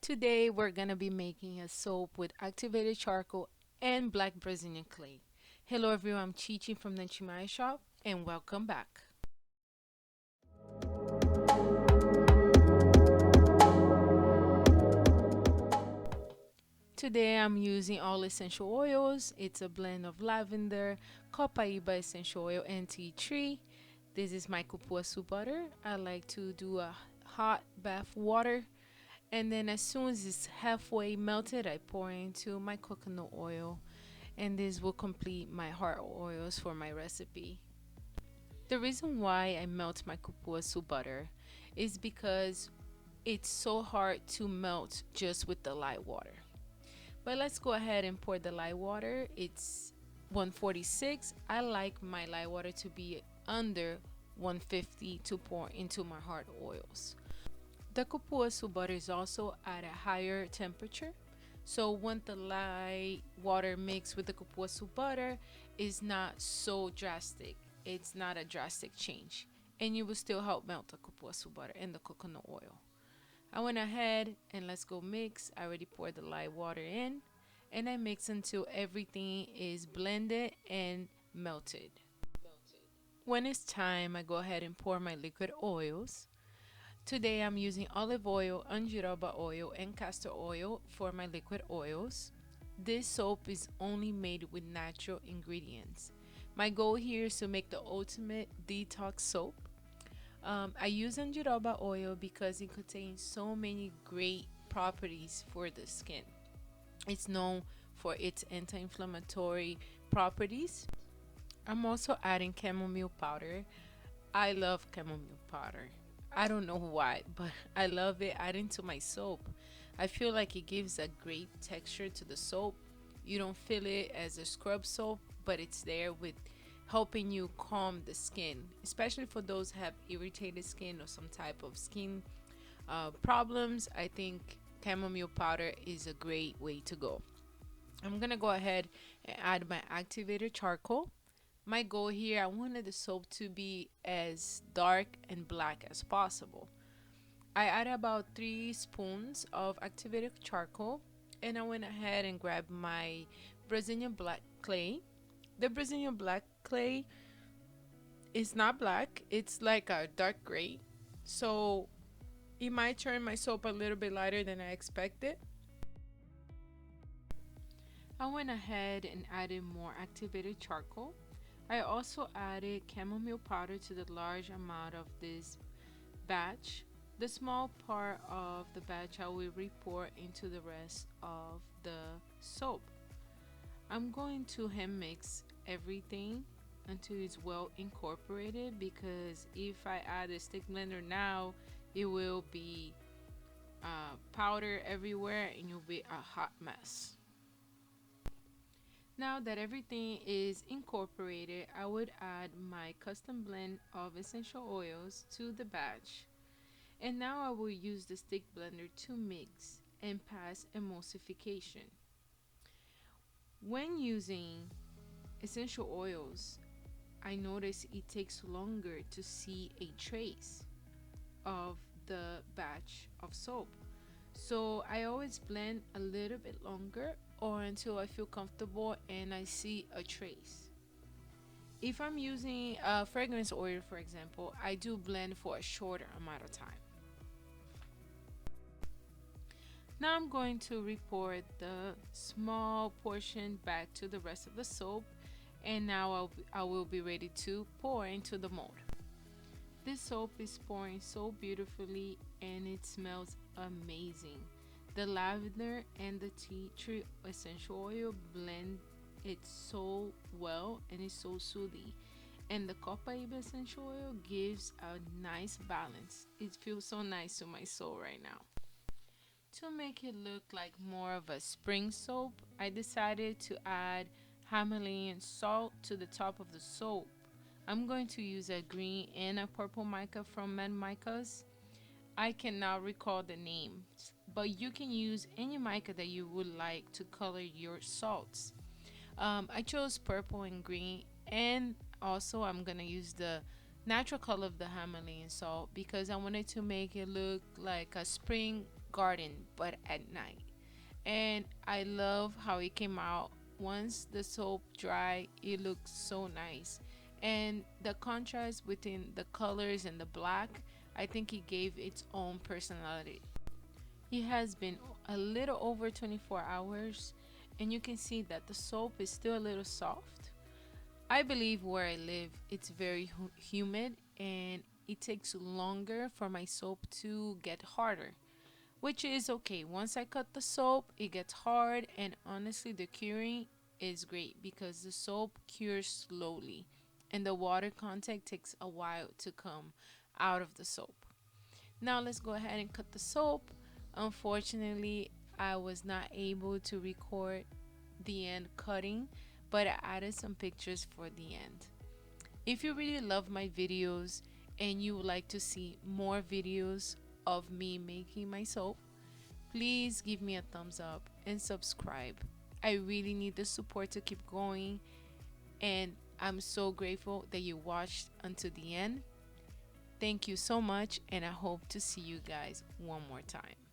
Today we're gonna be making a soap with activated charcoal and black Brazilian clay. Hello everyone, I'm Chichi from the Chimaya Shop and welcome back. Today I'm using all essential oils. It's a blend of lavender, copaiba essential oil, and tea tree. This is my Cupuacu butter. I like to do a hot bath water, and then as soon as it's halfway melted, I pour into my coconut oil, and this will complete my heart oils for my recipe. The reason why I melt my Cupuaçu butter is because it's so hard to melt just with the light water. But let's go ahead and pour the light water. It's 146. I like my light water to be under 150 to pour into my hard oils. The Cupuaçu butter is also at a higher temperature. So when the light water mixed with the Cupuaçu butter is not so drastic. It's not a drastic change. And you will still help melt the Cupuaçu butter and the coconut oil. I went ahead and let's go mix. I already poured the light water in and I mix until everything is blended and melted. When it's time, I go ahead and pour my liquid oils. Today I'm using olive oil, Andiroba oil, and castor oil for my liquid oils. This soap is only made with natural ingredients. My goal here is to make the ultimate detox soap. I use Andiroba oil because it contains so many great properties for the skin. It's known for its anti-inflammatory properties. I'm also adding chamomile powder. I love chamomile powder. I don't know why, but I love it adding to my soap. I feel like it gives a great texture to the soap. You don't feel it as a scrub soap, but it's there with helping you calm the skin, especially for those who have irritated skin or some type of skin problems. I think chamomile powder is a great way to go. I'm gonna go ahead and add my activated charcoal. My goal here, I wanted the soap to be as dark and black as possible. I added about 3 spoons of activated charcoal and I went ahead and grabbed my Brazilian black clay. The Brazilian black clay is not black, it's like a dark gray. So it might turn my soap a little bit lighter than I expected. I went ahead and added more activated charcoal. I also added chamomile powder to the large amount of this batch. The small part of the batch I will pour into the rest of the soap. I'm going to hand mix everything until it's well incorporated, because if I add a stick blender now, it will be powder everywhere and you'll be a hot mess. Now that everything is incorporated, I would add my custom blend of essential oils to the batch. And now I will use the stick blender to mix and pass emulsification. When using essential oils, I notice it takes longer to see a trace of the batch of soap. So I always blend a little bit longer or until I feel comfortable and I see a trace. If I'm using a fragrance oil, for example, I do blend for a shorter amount of time. Now I'm going to report the small portion back to the rest of the soap, and now I will be ready to pour into the mold. This soap is pouring so beautifully and it smells amazing. The lavender and the tea tree essential oil blend it so well and it's so soothing. And the copaiba essential oil gives a nice balance. It feels so nice to my soul right now. To make it look like more of a spring soap, I decided to add Himalayan salt to the top of the soap. I'm going to use a green and a purple mica from Micas. I cannot recall the names, but you can use any mica that you would like to color your salts. I chose purple and green, and also I'm gonna use the natural color of the Himalayan salt because I wanted to make it look like a spring garden, but at night. And I love how it came out. Once the soap dry, it looks so nice. And the contrast between the colors and the black, I think it gave its own personality. It has been a little over 24 hours, and you can see that the soap is still a little soft. I believe where I live, it's very humid, and it takes longer for my soap to get harder, which is okay. Once I cut the soap, it gets hard, and honestly, the curing is great because the soap cures slowly, and the water contact takes a while to come out of the soap. Now let's go ahead and cut the soap. Unfortunately, I was not able to record the end cutting, but I added some pictures for the end. If you really love my videos and you would like to see more videos of me making my soap, please give me a thumbs up and subscribe. I really need the support to keep going, and I'm so grateful that you watched until the end. Thank you so much, and I hope to see you guys one more time.